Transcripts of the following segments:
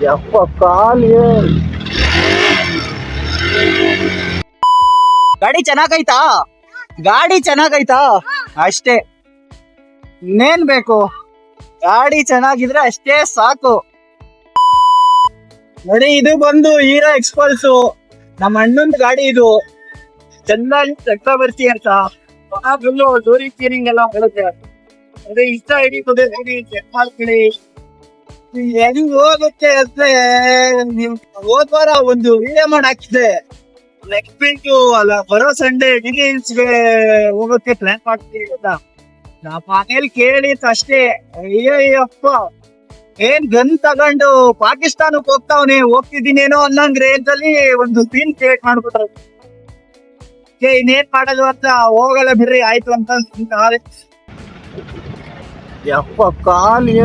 ಯಪ್ಪ ಕಾಲಿ ಗಾಡಿ ಚೆನ್ನಾಗೈತಾ? ಗಾಡಿ ಚೆನ್ನಾಗೈತಾ? ಅಷ್ಟೇ, ಇನ್ನೇನ್ ಬೇಕು? ಗಾಡಿ ಚೆನ್ನಾಗಿದ್ರೆ ಅಷ್ಟೇ ಸಾಕು. ನೋಡಿ, ಇದು ಬಂದು ಹೀರೋ ಎಕ್ಸ್ಪಲ್ಸ್, ನಮ್ಮ ಅಣ್ಣಂದ್ ಗಾಡಿ ಇದು. ಚಂದನ್ ಚಕ್ರವರ್ತಿ ಅಂತ ಫುಲ್ಲು ಡೋರಿ ಸ್ಟೀರಿಂಗ್ ಎಲ್ಲ ಬರುತ್ತೆ. ಅದೇ ಇಷ್ಟ ಹಿಡಿತದೆ, ಚೆಕ್ ಮಾಡ್ಕೊಳ್ಳಿ ಹೆಂಗ್ ಹೋಗುತ್ತೆ ಅಂದ್ರೆ. ಹೋದ್ ವಾರ ಒಂದು ವಿಡಿಯೋ ಮಾಡಿ ಹಾಕಿದೆ. ನೆಕ್ಸ್ಟ್ ವೀಕ್ ಅಲ್ಲ, ಬರೋ ಸಂಡೇ ಡಿಟೇಲ್ಸ್ಗೆ ಹೋಗೋಕೆ ಪ್ಲಾನ್ ಮಾಡ್ತೀವಿ ಅಂತ. ನಾ ಮನೇಲಿ ಕೇಳಿತ್ತು ಅಷ್ಟೇ. ಅಯ್ಯಪ್ಪ, ಏನ್ ಗನ್ ತಗೊಂಡು ಪಾಕಿಸ್ತಾನಕ್ಕೆ ಹೋಗ್ತಿದ್ದೀನೇನೋ ಅನ್ನಂಗ್ ರೇಂಜ್ ಅಲ್ಲಿ ಒಂದು ಸೀನ್ ಕ್ರಿಯೇಟ್ ಮಾಡ್ಬಿಟ್ರು. ಇನ್ನೇನ್ ಮಾಡೋದು ಅಂತ ಹೋಗಲ್ಲ ಬಿಡ್ರಿ ಆಯ್ತು ಅಂತ. ಯಪ್ಪ ಕಾಲಿ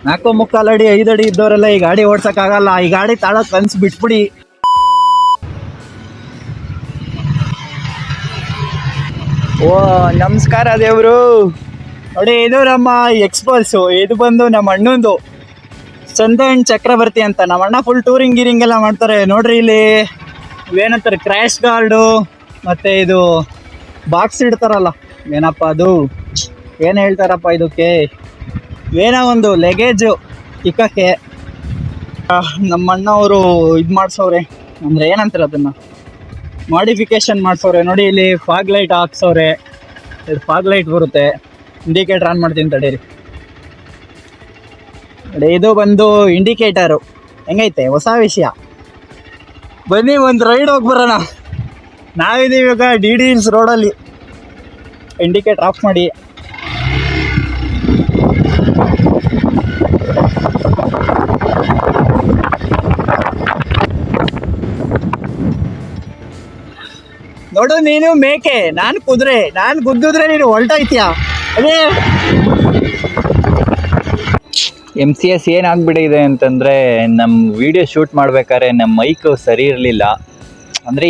ನಾಲ್ಕು ಮುಕ್ಕಾಲು ಅಡಿ 5 ಅಡಿ ಇದ್ದವರೆಲ್ಲ ಈ ಗಾಡಿ ಓಡ್ಸಕ್ ಆಗಲ್ಲ. ಈ ಗಾಡಿ ತಾಳಕ್ ಕನ್ಸ್ ಬಿಟ್ಬಿಡಿ. ಓ ನಮಸ್ಕಾರ ದೇವ್ರು. ನೋಡಿ, ಇದು ನಮ್ಮ ಎಕ್ಸ್ಪಲ್ಸ್. ಇದು ಬಂದು ನಮ್ಮ ಅಣ್ಣಂದು ಚಂದನ್ ಚಕ್ರವರ್ತಿ ಅಂತ. ನಮ್ಮ ಅಣ್ಣ ಫುಲ್ ಟೂರಿಂಗ್ ಗೀರಿಂಗ್ ಎಲ್ಲ ಮಾಡ್ತಾರೆ. ನೋಡ್ರಿ, ಇಲ್ಲಿ ಏನಂತಾರೆ, ಕ್ರ್ಯಾಶ್ ಗಾರ್ಡು, ಮತ್ತೆ ಇದು ಬಾಕ್ಸ್ ಇಡ್ತಾರಲ್ಲ, ಏನಪ್ಪ ಅದು, ಏನು ಹೇಳ್ತಾರಪ್ಪ ಇದಕ್ಕೆ, ಏನೋ ಒಂದು ಲಗೇಜು ಇಕ್ಕಕ್ಕೆ ನಮ್ಮ ಅಣ್ಣವರು ಇದು ಮಾಡಿಸೋರೆ. ಅಂದರೆ ಏನಂತಾರೆ ಅದನ್ನು, ಮಾಡಿಫಿಕೇಶನ್ ಮಾಡಿಸೋರೆ. ನೋಡಿ, ಇಲ್ಲಿ ಫಾಗ್ ಲೈಟ್ ಹಾಕ್ಸೋರೆ. ಇದು ಫಾಗ್ ಲೈಟ್ ಬರುತ್ತೆ. ಇಂಡಿಕೇಟರ್ ಆನ್ ಮಾಡ್ತೀನಿ ತಡೀರಿ. ನೋಡಿ, ಇದು ಬಂದು ಇಂಡಿಕೇಟರು. ಹೆಂಗೈತೆ ಹೊಸ ವಿಷಯ. ಬನ್ನಿ ಒಂದು ರೈಡ್ ಹೋಗಿ ಬರೋಣ. ನಾವಿದ್ದೀವಿ ಇವಾಗ DD ಹಿಲ್ಸ್ ರೋಡಲ್ಲಿ. ಇಂಡಿಕೇಟರ್ ಆಫ್ ಮಾಡಿ. ನೋಡು, ನೀನು ಮೇಕೆ, ನಾನು ಕುದುರೆ. ನಾನು ಗುದ್ದಿದ್ರೆ ನೀನು ಹೊಲ್ಟೋಯ್ತೀಯ. ಅದೇ MCS ಏನಾಗ್ಬಿಟ್ಟಿದೆ ಅಂತಂದರೆ, ನಮ್ಮ ವಿಡಿಯೋ ಶೂಟ್ ಮಾಡ್ಬೇಕಾದ್ರೆ ನಮ್ಮ ಮೈಕ್ ಸರಿ ಇರಲಿಲ್ಲ. ಅಂದರೆ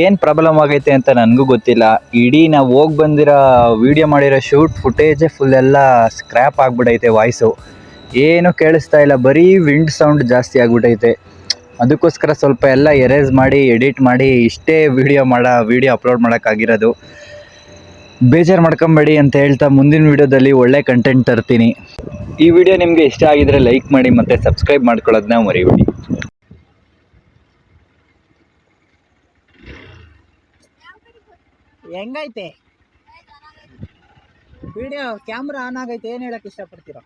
ಏನು ಪ್ರಾಬ್ಲಮ್ ಆಗೈತೆ ಅಂತ ನನಗೂ ಗೊತ್ತಿಲ್ಲ. ಇಡೀ ನಾವು ಹೋಗಿ ಬಂದಿರೋ ವಿಡಿಯೋ ಮಾಡಿರೋ ಶೂಟ್ ಫುಟೇಜೇ ಫುಲ್ ಎಲ್ಲ ಸ್ಕ್ರ್ಯಾಪ್ ಆಗಿಬಿಟ್ಟೈತೆ. ವಾಯ್ಸು ಏನೂ ಕೇಳಿಸ್ತಾ ಇಲ್ಲ, ಬರೀ ವಿಂಡ್ ಸೌಂಡ್ ಜಾಸ್ತಿ ಆಗಿಬಿಟ್ಟೈತೆ. ಅದಕ್ಕೋಸ್ಕರ ಸ್ವಲ್ಪ ಎಲ್ಲ ಎರೇಸ್ ಮಾಡಿ ಎಡಿಟ್ ಮಾಡಿ ಇಷ್ಟೇ ವಿಡಿಯೋ ಅಪ್ಲೋಡ್ ಮಾಡೋಕ್ಕಾಗಿರೋದು. ಬೇಜಾರು ಮಾಡ್ಕೊಂಬೇಡಿ ಅಂತ ಹೇಳ್ತಾ ಮುಂದಿನ ವಿಡಿಯೋದಲ್ಲಿ ಒಳ್ಳೆ ಕಂಟೆಂಟ್ ತರ್ತೀನಿ. ಈ ವಿಡಿಯೋ ನಿಮಗೆ ಇಷ್ಟ ಆಗಿದರೆ ಲೈಕ್ ಮಾಡಿ ಮತ್ತು ಸಬ್ಸ್ಕ್ರೈಬ್ ಮಾಡ್ಕೊಳ್ಳೋದನ್ನ ಮರಿಬೇಡಿ. ಹೆಂಗೈತೆ ವಿಡಿಯೋ? ಕ್ಯಾಮ್ರಾ ಆನ್ ಆಗೈತೆ. ಏನು ಹೇಳಕ್ಕೆ ಇಷ್ಟಪಡ್ತೀರಾ?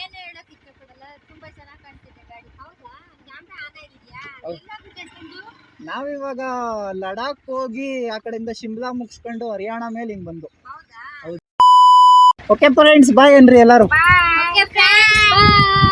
ಏನು ಹೇಳಕ್ಕೆ ಇಷ್ಟಪಡಲ್ಲ, ತುಂಬಾ ಚೆನ್ನಾಗಿ ಕಾಣ್ತಿದೆ ಗಾಡಿ. ಹೌದಾ, ಕ್ಯಾಮ್ರಾ ಆನ್ ಆಗಿದೆಯಾ? ನಾವಿವಾಗ ಲಡಾಖ್ ಹೋಗಿ ಆ ಕಡೆಯಿಂದ ಶಿಮ್ಲಾ ಮುಗಿಸ್ಕೊಂಡು ಹರಿಯಾಣ ಮೇಲೆ ಹಿಂಗೆ ಬಂದು. ಹೌದಾ? ಓಕೆ ಫ್ರೆಂಡ್ಸ್, ಬಾಯ್ ಏನ್ರಿ ಎಲ್ಲರೂ. ಬಾಯ್.